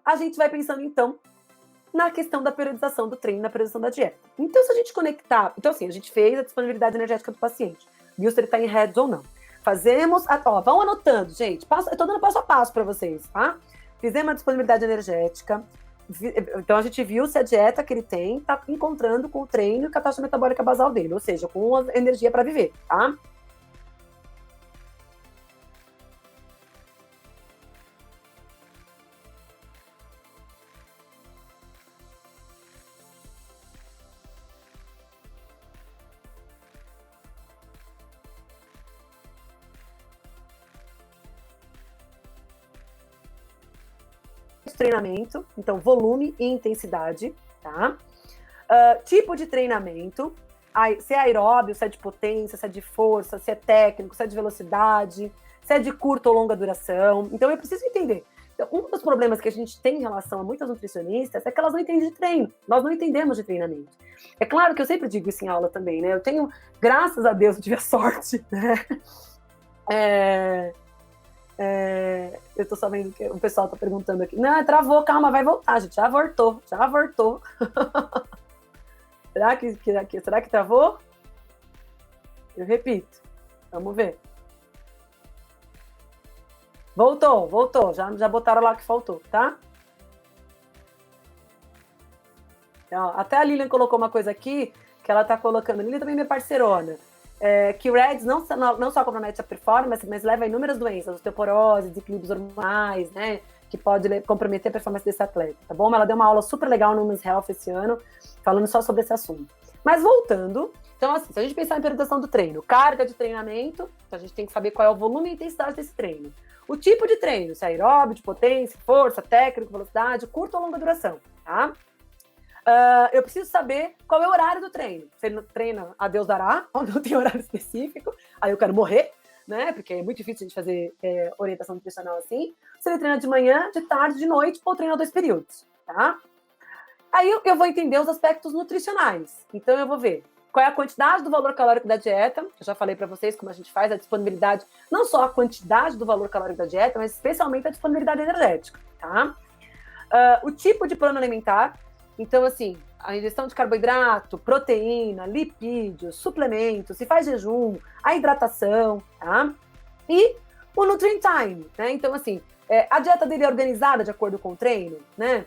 a gente vai pensando, então, na questão da periodização do treino, na periodização da dieta. Então, se a gente conectar... Então, assim, a gente fez a disponibilidade energética do paciente. Viu se ele está em heads ou não. Fazemos... vão anotando, gente. Eu estou dando passo a passo para vocês, tá? Fizemos a disponibilidade energética. Então, a gente viu se a dieta que ele tem está encontrando com o treino e com a taxa metabólica basal dele. Ou seja, com a energia para viver, tá? Treinamento, então volume e intensidade, tá? Tipo de treinamento, se é aeróbio, se é de potência, se é de força, se é técnico, se é de velocidade, se é de curta ou longa duração. Então eu preciso entender. Então, um dos problemas que a gente tem em relação a muitas nutricionistas é que elas não entendem de treino. Nós não entendemos de treinamento. É claro que eu sempre digo isso em aula também, né? Eu tenho, graças a Deus, eu tive a sorte, né? Eu tô só vendo que o pessoal tá perguntando aqui. Não, travou, calma, vai voltar, gente. Já voltou. Será que travou? Eu repito. Vamos ver. Voltou. Já botaram lá que faltou, tá? Então, até a Lilian colocou uma coisa aqui, que ela tá colocando. A Lilian também é minha parceirona. Que o REDS não só compromete a performance, mas leva a inúmeras doenças, osteoporose, desequilíbrios hormonais, né, que pode comprometer a performance desse atleta, tá bom? Ela deu uma aula super legal no Women's Health esse ano, falando só sobre esse assunto. Mas voltando, então assim, se a gente pensar em periodização do treino, carga de treinamento, então a gente tem que saber qual é o volume e intensidade desse treino. O tipo de treino, se é aeróbio, de potência, força, técnico, velocidade, curta ou longa duração, tá? Eu preciso saber qual é o horário do treino. Se ele treina a Deus dará, ou não tem horário específico, aí eu quero morrer, né? Porque é muito difícil a gente fazer orientação nutricional assim. Se ele treina de manhã, de tarde, de noite, ou treina 2 períodos, tá? Aí eu vou entender os aspectos nutricionais. Então eu vou ver qual é a quantidade do valor calórico da dieta. Eu já falei para vocês como a gente faz a disponibilidade, não só a quantidade do valor calórico da dieta, mas especialmente a disponibilidade energética, tá? O tipo de plano alimentar. Então, assim, a ingestão de carboidrato, proteína, lipídios, suplementos, se faz jejum, a hidratação, tá? E o Nutrient Time, né? Então, assim, a dieta dele é organizada de acordo com o treino, né?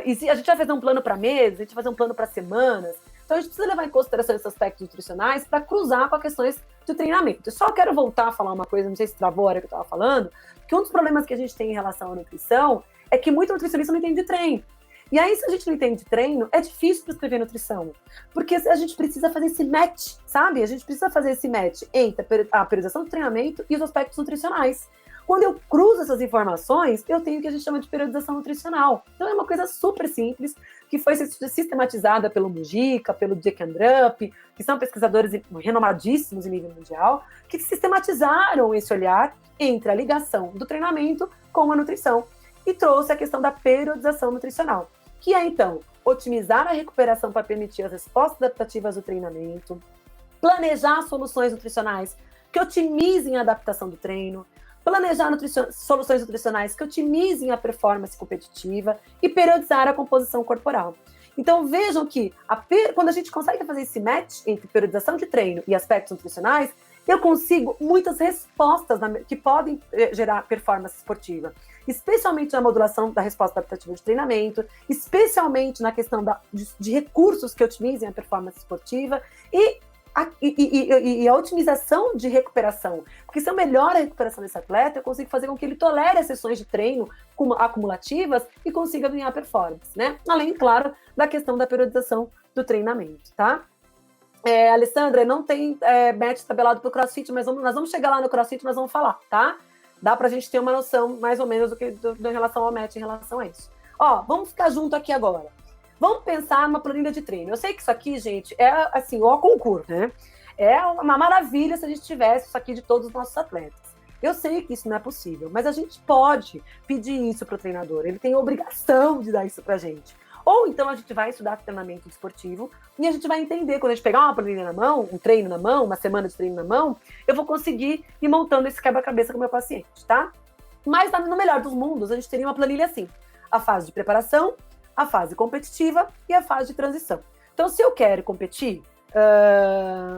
E se a gente vai fazer um plano para meses, a gente vai fazer um plano para semanas. Então, a gente precisa levar em consideração esses aspectos nutricionais para cruzar com as questões de treinamento. Eu só quero voltar a falar uma coisa, não sei se travou a hora que eu estava falando, que um dos problemas que a gente tem em relação à nutrição é que muito nutricionista não entende de treino. E aí, se a gente não entende de treino, é difícil prescrever nutrição. Porque a gente precisa fazer esse match, sabe? A gente precisa fazer esse match entre a periodização do treinamento e os aspectos nutricionais. Quando eu cruzo essas informações, eu tenho o que a gente chama de periodização nutricional. Então, é uma coisa super simples, que foi sistematizada pelo Mujica, pelo Jack Andrup, que são pesquisadores renomadíssimos em nível mundial, que sistematizaram esse olhar entre a ligação do treinamento com a nutrição e trouxe a questão da periodização nutricional, que é, então, otimizar a recuperação para permitir as respostas adaptativas do treinamento, planejar soluções nutricionais que otimizem a adaptação do treino, planejar soluções nutricionais que otimizem a performance competitiva e periodizar a composição corporal. Então, vejam que quando a gente consegue fazer esse match entre periodização de treino e aspectos nutricionais, eu consigo muitas respostas que podem gerar performance esportiva, especialmente na modulação da resposta adaptativa de treinamento, especialmente na questão de recursos que otimizem a performance esportiva e a otimização de recuperação. Porque se eu melhoro a recuperação desse atleta, eu consigo fazer com que ele tolere as sessões de treino acumulativas e consiga ganhar performance, né? Além, claro, da questão da periodização do treinamento, tá? Alessandra, não tem match tabelado para o CrossFit, mas nós vamos chegar lá no CrossFit, nós vamos falar, tá? Dá para a gente ter uma noção, mais ou menos, em relação ao match, em relação a isso. Ó, vamos ficar junto aqui agora. Vamos pensar numa planilha de treino. Eu sei que isso aqui, gente, é assim, o concurso, né? É uma maravilha se a gente tivesse isso aqui de todos os nossos atletas. Eu sei que isso não é possível, mas a gente pode pedir isso para o treinador. Ele tem a obrigação de dar isso para a gente. Ou então a gente vai estudar treinamento esportivo e a gente vai entender, quando a gente pegar uma planilha na mão, um treino na mão, uma semana de treino na mão, eu vou conseguir ir montando esse quebra-cabeça com o meu paciente, tá? Mas no melhor dos mundos, a gente teria uma planilha assim. a fase de preparação, a fase competitiva e a fase de transição. Então, se eu quero competir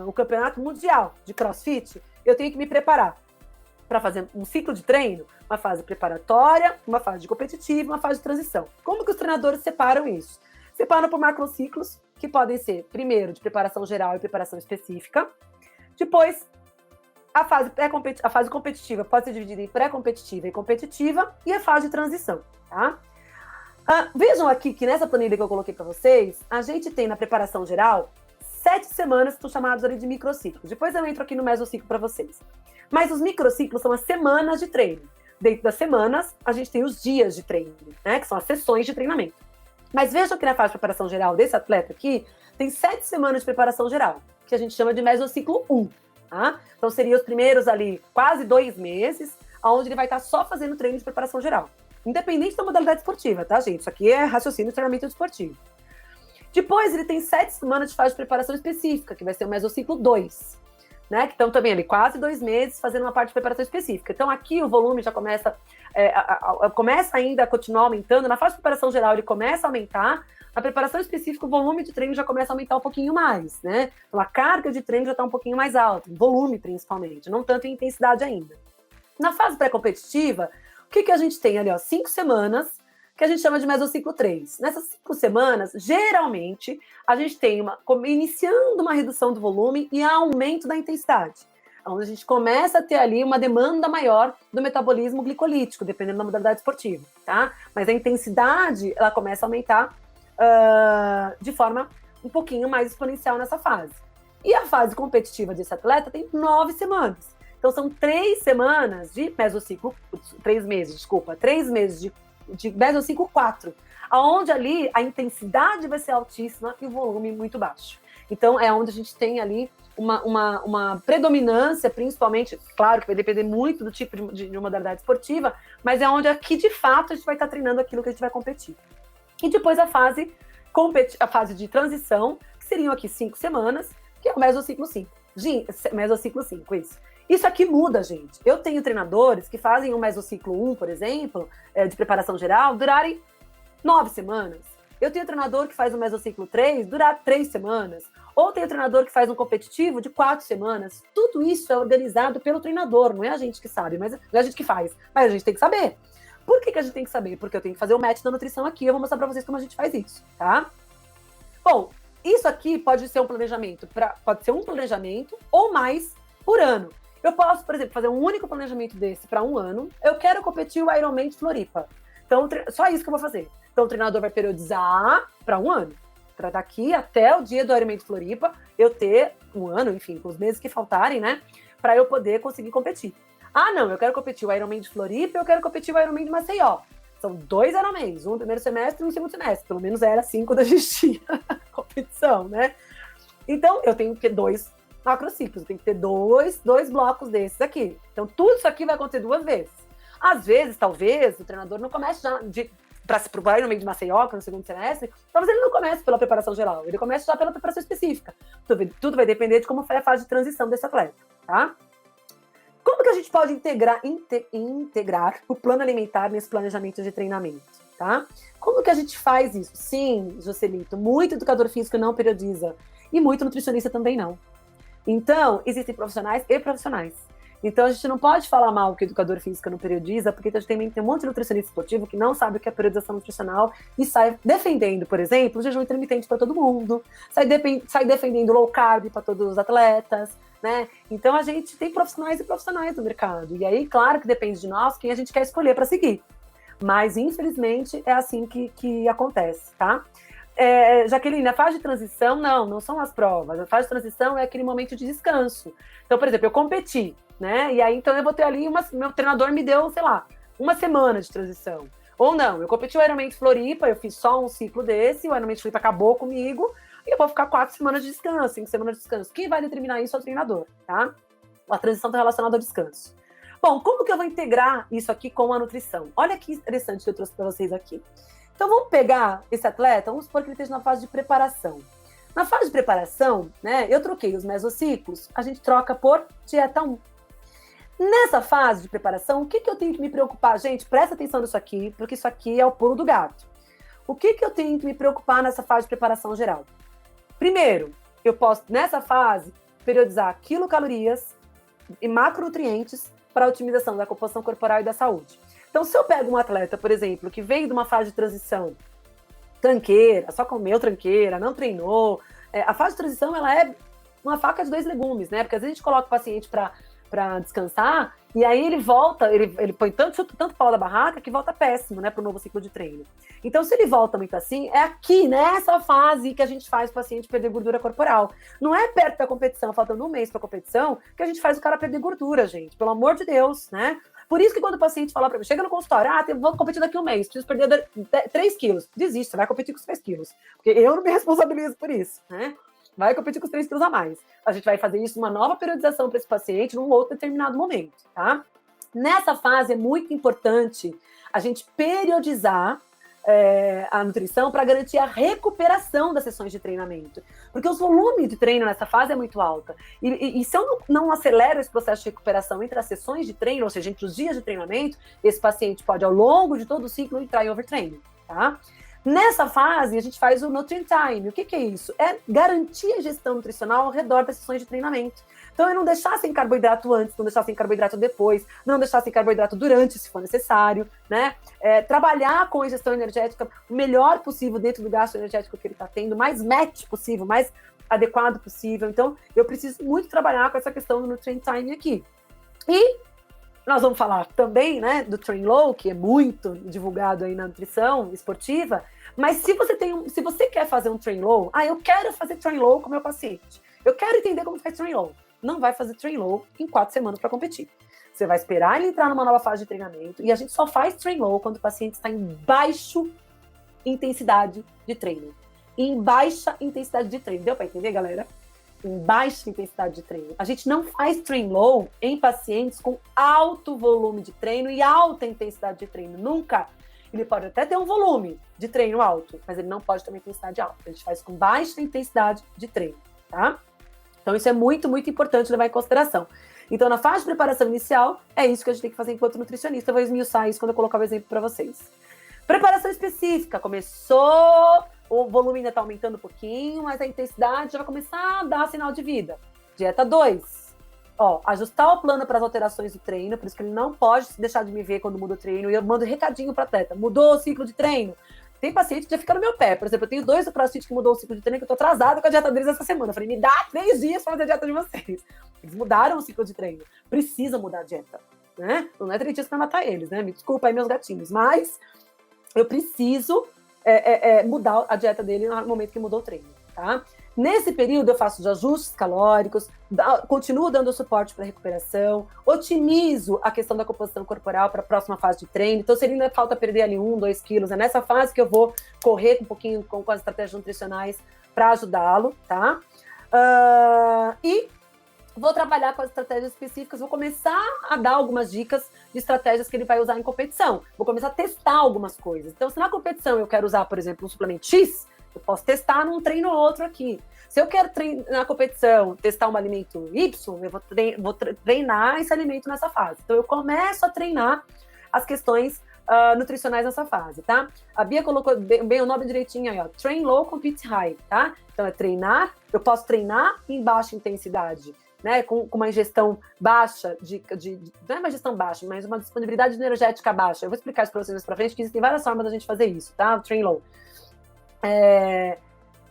o campeonato mundial de CrossFit, eu tenho que me preparar para fazer um ciclo de treino, uma fase preparatória, uma fase de competitiva, uma fase de transição. Como que os treinadores separam isso? Separam por macrociclos, que podem ser, primeiro, de preparação geral e preparação específica. Depois, a fase competitiva pode ser dividida em pré-competitiva e competitiva, e a fase de transição, tá? Vejam aqui que nessa planilha que eu coloquei para vocês, a gente tem na preparação geral 7 semanas que são chamados ali de microciclos. Depois eu entro aqui no mesociclo para vocês. Mas os microciclos são as semanas de treino. Dentro das semanas, a gente tem os dias de treino, né? Que são as sessões de treinamento. Mas vejam que na fase de preparação geral desse atleta aqui, tem 7 semanas de preparação geral, que a gente chama de mesociclo 1. Tá? Então, seriam os primeiros ali quase 2 meses, onde ele vai estar só fazendo treino de preparação geral. Independente da modalidade esportiva, tá, gente? Isso aqui é raciocínio de treinamento esportivo. Depois, ele tem 7 semanas de fase de preparação específica, que vai ser o mesociclo 2. Né? Que estão também ali quase 2 meses fazendo uma parte de preparação específica. Então, aqui o volume já começa, começa ainda a continuar aumentando. Na fase de preparação geral, ele começa a aumentar. Na preparação específica, o volume de treino já começa a aumentar um pouquinho mais, né? Então, a carga de treino já está um pouquinho mais alta, em volume principalmente, não tanto em intensidade ainda. Na fase pré-competitiva, o que a gente tem ali? 5 semanas, que a gente chama de mesociclo 3. Nessas 5 semanas, geralmente, a gente tem iniciando uma redução do volume e aumento da intensidade. Onde a gente começa a ter ali uma demanda maior do metabolismo glicolítico, dependendo da modalidade esportiva, tá? Mas a intensidade, ela começa a aumentar de forma um pouquinho mais exponencial nessa fase. E a fase competitiva desse atleta tem 9 semanas. Então, são 3 semanas de mesociclo, 3 meses de mesociclo 4, onde ali a intensidade vai ser altíssima e o volume muito baixo. Então, é onde a gente tem ali uma predominância, principalmente, claro que vai depender muito do tipo de modalidade esportiva, mas é onde aqui, de fato, a gente vai estar treinando aquilo que a gente vai competir. E depois a fase de transição, que seriam aqui 5 semanas, que é o mesociclo 5. Mesociclo 5, isso. Isso aqui muda, gente. Eu tenho treinadores que fazem o mesociclo 1, por exemplo, de preparação geral, durarem 9 semanas. Eu tenho treinador que faz o mesociclo 3, durar 3 semanas. Ou tenho treinador que faz um competitivo de 4 semanas. Tudo isso é organizado pelo treinador, não é a gente que sabe, não é a gente que faz, mas a gente tem que saber. Por que a gente tem que saber? Porque eu tenho que fazer o match da nutrição aqui, eu vou mostrar pra vocês como a gente faz isso, tá? Bom, isso aqui pode ser um planejamento ou mais por ano. Eu posso, por exemplo, fazer um único planejamento desse para um ano. Eu quero competir o Ironman de Floripa. Então, só isso que eu vou fazer. Então, o treinador vai periodizar para um ano. Para daqui até o dia do Ironman de Floripa, eu ter um ano, enfim, com os meses que faltarem, né? Para eu poder conseguir competir. Ah, não, eu quero competir o Ironman de Floripa e eu quero competir o Ironman de Maceió. São 2 Ironmans, um no primeiro semestre e um no segundo semestre. Pelo menos era assim quando a gente tinha competição, né? Então, eu tenho que ter 2 macrociclos, eu tenho que ter dois blocos desses aqui. Então, tudo isso aqui vai acontecer 2 vezes. Às vezes, talvez, o treinador não comece já para o Ironman de Maceió, que é no segundo semestre, talvez ele não comece pela preparação geral, ele comece já pela preparação específica. Tudo vai depender de como foi a fase de transição desse atleta, tá? Como que a gente pode integrar o plano alimentar nesse planejamento de treinamento, tá? Como que a gente faz isso? Sim, Joselito, muito educador físico não periodiza e muito nutricionista também não. Então, existem profissionais e profissionais. Então, a gente não pode falar mal que o educador físico não periodiza, porque a gente tem um monte de nutricionista esportivo que não sabe o que é periodização nutricional e sai defendendo, por exemplo, o jejum intermitente para todo mundo, sai defendendo low carb para todos os atletas, né? Então, a gente tem profissionais e profissionais no mercado. E aí, claro que depende de nós quem a gente quer escolher para seguir. Mas, infelizmente, é assim que acontece, tá? Jaqueline, a fase de transição, não são as provas. A fase de transição é aquele momento de descanso. Então, por exemplo, eu competi, né? E aí, então, eu vou ter ali, meu treinador me deu, sei lá, 1 semana de transição. Ou não, eu competi o Ironman de Floripa, eu fiz só um ciclo desse, o Ironman de Floripa acabou comigo, e eu vou ficar 4 semanas de descanso, 5 semanas de descanso. Quem vai determinar isso é o treinador, tá? A transição está relacionada ao descanso. Bom, como que eu vou integrar isso aqui com a nutrição? Olha que interessante que eu trouxe para vocês aqui. Então, vamos pegar esse atleta, vamos supor que ele esteja na fase de preparação. Na fase de preparação, né, eu troquei os mesociclos, a gente troca por dieta 1. Nessa fase de preparação, o que eu tenho que me preocupar? Gente, presta atenção nisso aqui, porque isso aqui é o pulo do gato. O que eu tenho que me preocupar nessa fase de preparação geral? Primeiro, eu posso, nessa fase, periodizar quilocalorias e macronutrientes para a otimização da composição corporal e da saúde. Então, se eu pego um atleta, por exemplo, que veio de uma fase de transição tranqueira, só comeu tranqueira, não treinou, a fase de transição, ela é uma faca de dois legumes, né? Porque às vezes a gente coloca o paciente para descansar, e aí ele volta, ele põe tanto pau da barraca que volta péssimo, né, para o novo ciclo de treino. Então, se ele volta muito assim, é aqui, nessa fase que a gente faz o paciente perder gordura corporal. Não é perto da competição, faltando um mês para a competição, que a gente faz o cara perder gordura, gente, pelo amor de Deus, né? Por isso que quando o paciente fala para mim, chega no consultório, vou competir daqui a um mês, preciso perder 3 quilos. Desiste, você vai competir com os 3 quilos. Porque eu não me responsabilizo por isso, né? Vai competir com os 3 quilos a mais. A gente vai fazer isso, uma nova periodização para esse paciente num outro determinado momento, tá? Nessa fase é muito importante a gente periodizar a nutrição para garantir a recuperação das sessões de treinamento. Porque os volumes de treino nessa fase é muito alta. E se eu não acelero esse processo de recuperação entre as sessões de treino, ou seja, entre os dias de treinamento, esse paciente pode, ao longo de todo o ciclo, entrar em overtraining, tá? Nessa fase, a gente faz o Nutrient Time. O que é isso? É garantir a gestão nutricional ao redor das sessões de treinamento. Então, é não deixar sem carboidrato antes, não deixar sem carboidrato depois, não deixar sem carboidrato durante, se for necessário, né? Trabalhar com a ingestão energética o melhor possível dentro do gasto energético que ele está tendo, mais match possível, mais adequado possível. Então, eu preciso muito trabalhar com essa questão do Nutrient Time aqui. E nós vamos falar também, né, do Train Low, que é muito divulgado aí na nutrição esportiva, mas se você quer fazer um Train Low, eu quero fazer Train Low com o meu paciente, eu quero entender como faz Train Low, não vai fazer Train Low em 4 semanas para competir. Você vai esperar ele entrar numa nova fase de treinamento, e a gente só faz Train Low quando o paciente está em baixa intensidade de treino. Em baixa intensidade de treino, deu para entender, galera? Em baixa intensidade de treino. A gente não faz train low em pacientes com alto volume de treino e alta intensidade de treino. Nunca. Ele pode até ter um volume de treino alto, mas ele não pode ter uma intensidade alta. A gente faz com baixa intensidade de treino, tá? Então isso é muito, muito importante levar em consideração. Então na fase de preparação inicial, é isso que a gente tem que fazer enquanto nutricionista. Eu vou esmiuçar isso quando eu colocar o exemplo para vocês. Preparação específica. Começou... O volume ainda está aumentando um pouquinho, mas a intensidade já vai começar a dar sinal de vida. Dieta 2. Ajustar o plano para as alterações do treino, por isso que ele não pode deixar de me ver quando muda o treino. E eu mando recadinho para o atleta. Mudou o ciclo de treino. Tem paciente que já fica no meu pé. Por exemplo, eu tenho 2 do CrossFit que mudou o ciclo de treino, que eu estou atrasada com a dieta deles essa semana. Eu falei, me dá 3 dias para fazer a dieta de vocês. Eles mudaram o ciclo de treino. Precisa mudar a dieta, né? Não é 3 dias para matar eles, né? Me desculpa aí, meus gatinhos. Mas eu preciso... mudar a dieta dele no momento que mudou o treino, tá? Nesse período eu faço os ajustes calóricos, continuo dando suporte para recuperação, otimizo a questão da composição corporal para a próxima fase de treino. Então, se ele ainda falta perder ali 1, 2 quilos, é nessa fase que eu vou correr um pouquinho com as estratégias nutricionais para ajudá-lo, tá? E vou trabalhar com as estratégias específicas, vou começar a dar algumas dicas de estratégias que ele vai usar em competição. Vou começar a testar algumas coisas. Então, se na competição eu quero usar, por exemplo, um suplemento X, eu posso testar num treino ou outro aqui. Se eu quero na competição testar um alimento Y, eu vou treinar esse alimento nessa fase. Então, eu começo a treinar as questões nutricionais nessa fase, tá? A Bia colocou bem o nome direitinho aí, ó. Train low, compete high, tá? Então, é treinar, eu posso treinar em baixa intensidade, né, com uma ingestão baixa, não é uma ingestão baixa, mas uma disponibilidade energética baixa. Eu vou explicar isso para vocês mais para frente, que existem várias formas da gente fazer isso, tá? O Train Low.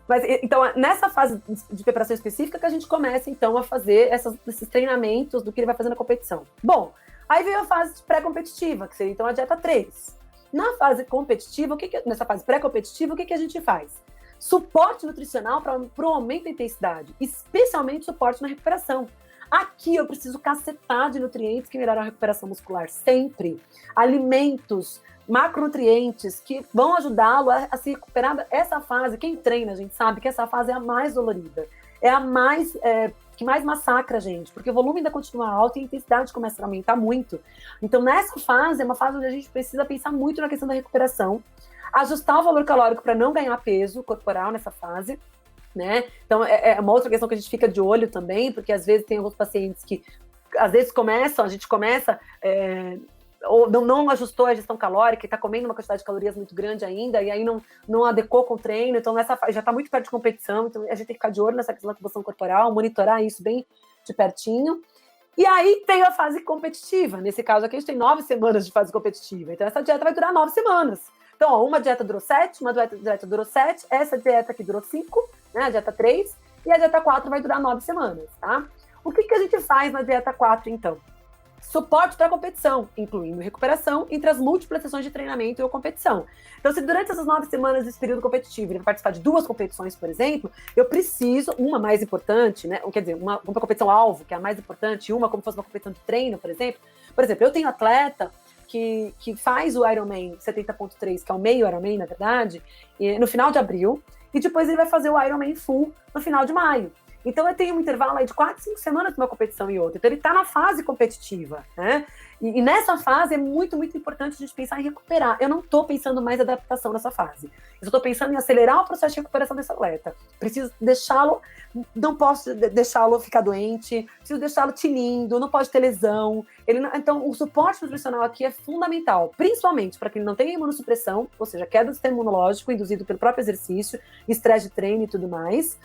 Mas, então, nessa fase de preparação específica que a gente começa, então, a fazer esses treinamentos do que ele vai fazer na competição. Bom, aí veio a fase pré-competitiva, que seria, então, a dieta 3. Na fase competitiva, nessa fase pré-competitiva, o que a gente faz? Suporte nutricional para o aumento da intensidade, especialmente suporte na recuperação. Aqui eu preciso cacetar de nutrientes que melhoram a recuperação muscular sempre. Alimentos, macronutrientes que vão ajudá-lo a se recuperar. Essa fase, quem treina, a gente sabe que essa fase é a mais dolorida. É a mais que mais massacra a gente, porque o volume ainda continua alto e a intensidade começa a aumentar muito. Então, nessa fase, é uma fase onde a gente precisa pensar muito na questão da recuperação, ajustar o valor calórico para não ganhar peso corporal nessa fase, né? Então, é uma outra questão que a gente fica de olho também, porque às vezes tem alguns pacientes que às vezes a gente começa... ou não ajustou a gestão calórica e está comendo uma quantidade de calorias muito grande ainda, e aí não adequou com o treino, então já está muito perto de competição, então a gente tem que ficar de olho nessa questão da composição corporal, monitorar isso bem de pertinho. E aí tem a fase competitiva. Nesse caso aqui, a gente tem 9 semanas de fase competitiva. Então, essa dieta vai durar 9 semanas. Então, ó, uma dieta durou 7, uma dieta durou 7, essa dieta aqui durou 5, né, a dieta 3, e a dieta 4 vai durar 9 semanas, tá? O que a gente faz na dieta 4, então? Suporte para a competição, incluindo recuperação entre as múltiplas sessões de treinamento e a competição. Então, se durante essas 9 semanas desse período competitivo ele vai participar de 2 competições, por exemplo, eu preciso, uma mais importante, né? Quer dizer, uma competição-alvo, que é a mais importante, e uma como se fosse uma competição de treino, por exemplo. Por exemplo, eu tenho atleta que faz o Ironman 70.3, que é o meio Ironman, na verdade, no final de abril, e depois ele vai fazer o Ironman Full no final de maio. Então, eu tenho um intervalo aí de 4, 5 semanas de uma competição e outra. Então, ele está na fase competitiva, né? E nessa fase é muito, muito importante a gente pensar em recuperar. Eu não estou pensando mais em adaptação nessa fase. Eu estou pensando em acelerar o processo de recuperação desse atleta. Preciso deixá-lo, não posso deixá-lo ficar doente, preciso deixá-lo tinindo, não pode ter lesão. Então, o suporte nutricional aqui é fundamental, principalmente para que ele não tenha imunossupressão, ou seja, queda do sistema imunológico induzido pelo próprio exercício, estresse de treino e tudo mais.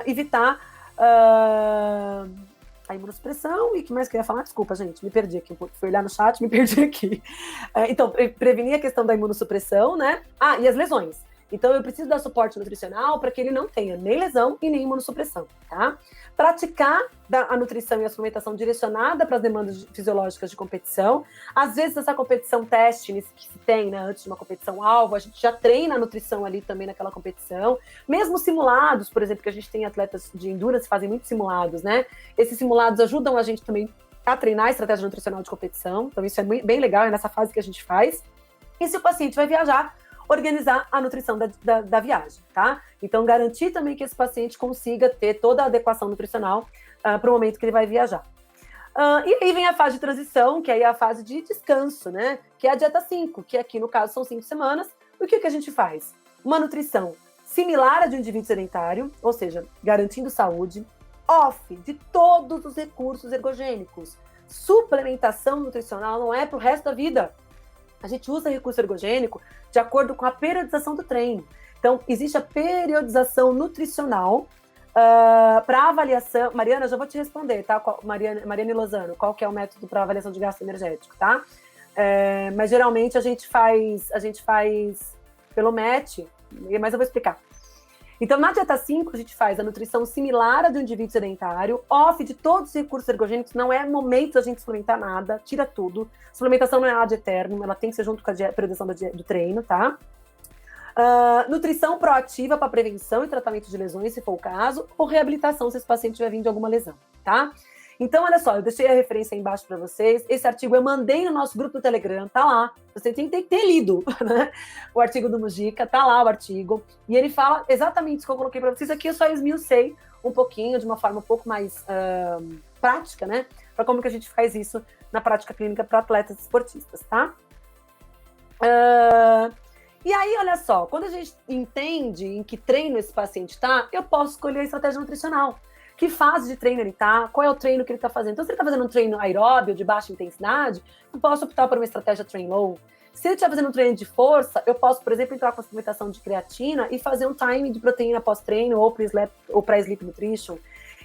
Evitar a imunossupressão. E o que mais que eu ia falar? Desculpa, gente, me perdi aqui. Fui olhar no chat, me perdi aqui. Então, prevenir a questão da imunossupressão, né? E as lesões. Então, eu preciso dar suporte nutricional para que ele não tenha nem lesão e nem imunossupressão, tá? Praticar a nutrição e a suplementação direcionada para as demandas fisiológicas de competição. Às vezes, essa competição teste que se tem, né, antes de uma competição alvo, a gente já treina a nutrição ali também naquela competição. Mesmo simulados, por exemplo, que a gente tem atletas de endurance que fazem muitos simulados, né? Esses simulados ajudam a gente também a treinar a estratégia nutricional de competição. Então, isso é bem legal, é nessa fase que a gente faz. E se o paciente vai viajar, organizar a nutrição da viagem, tá? Então, garantir também que esse paciente consiga ter toda a adequação nutricional para o momento que ele vai viajar. E aí vem a fase de transição, que aí é a fase de descanso, né? Que é a dieta 5, que aqui, no caso, são 5 semanas. O que a gente faz? Uma nutrição similar à de um indivíduo sedentário, ou seja, garantindo saúde, off de todos os recursos ergogênicos. Suplementação nutricional não é para o resto da vida. A gente usa recurso ergogênico de acordo com a periodização do treino. Então, existe a periodização nutricional para avaliação. Mariana, já vou te responder, tá? Mariana Lozano, qual que é o método para avaliação de gasto energético, tá? Mas geralmente a gente faz pelo MET, mas eu vou explicar. Então, na dieta 5, a gente faz a nutrição similar à do indivíduo sedentário, off de todos os recursos ergogênicos, não é momento da gente suplementar nada, tira tudo. Suplementação não é nada de eterno, ela tem que ser junto com a periodização do treino, tá? Nutrição proativa para prevenção e tratamento de lesões, se for o caso, ou reabilitação, se esse paciente tiver vindo de alguma lesão, tá? Então, olha só, eu deixei a referência aí embaixo para vocês. Esse artigo eu mandei no nosso grupo do Telegram, tá lá. Você tem que ter lido, né? O artigo do Mujica, tá lá o artigo. E ele fala exatamente isso que eu coloquei para vocês aqui. Eu só esmiucei um pouquinho, de uma forma um pouco mais prática, né? Para como que a gente faz isso na prática clínica para atletas esportistas, tá? E aí, olha só, quando a gente entende em que treino esse paciente tá, eu posso escolher a estratégia nutricional. Que fase de treino ele tá, qual é o treino que ele tá fazendo. Então, se ele tá fazendo um treino aeróbio de baixa intensidade, eu posso optar por uma estratégia train low. Se ele estiver fazendo um treino de força, eu posso, por exemplo, entrar com a suplementação de creatina e fazer um time de proteína pós-treino ou pré-sleep nutrition.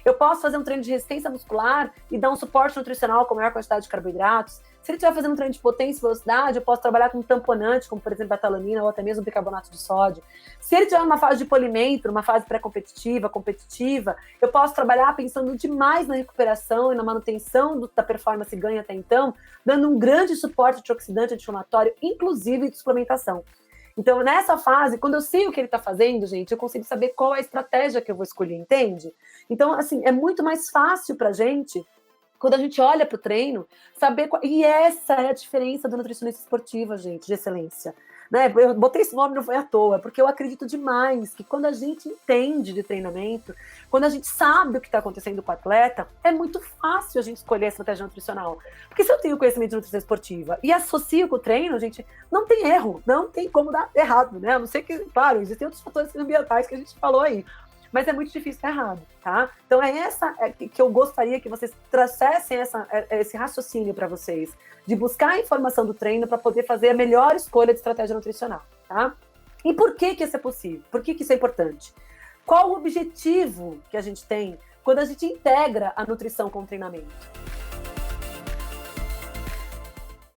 Eu posso fazer um treino de resistência muscular e dar um suporte nutricional com maior quantidade de carboidratos. Se ele estiver fazendo um treino de potência e velocidade, eu posso trabalhar com tamponante, como por exemplo a betalanina ou até mesmo bicarbonato de sódio. Se ele estiver numa fase de polimento, uma fase pré-competitiva, competitiva, eu posso trabalhar pensando demais na recuperação e na manutenção da performance ganha até então, dando um grande suporte antioxidante, anti-inflamatório, inclusive de suplementação. Então, nessa fase, quando eu sei o que ele está fazendo, gente, eu consigo saber qual é a estratégia que eu vou escolher, entende? Então, assim, é muito mais fácil para a gente, quando a gente olha para o treino, saber qual... E essa é a diferença do nutricionista esportiva, gente, de excelência. Né? Eu botei esse nome, não foi à toa, porque eu acredito demais que quando a gente entende de treinamento, quando a gente sabe o que está acontecendo com o atleta, é muito fácil a gente escolher a estratégia nutricional. Porque se eu tenho conhecimento de nutrição esportiva e associo com o treino, gente, não tem erro, não tem como dar errado, né? A não ser que, claro, existem outros fatores ambientais que a gente falou aí. mas é muito difícil estar errado, tá? Então é essa que eu gostaria que vocês trouxessem esse raciocínio para vocês, de buscar a informação do treino para poder fazer a melhor escolha de estratégia nutricional, tá? E por que isso é possível? Por que isso é importante? Qual o objetivo que a gente tem quando a gente integra a nutrição com o treinamento?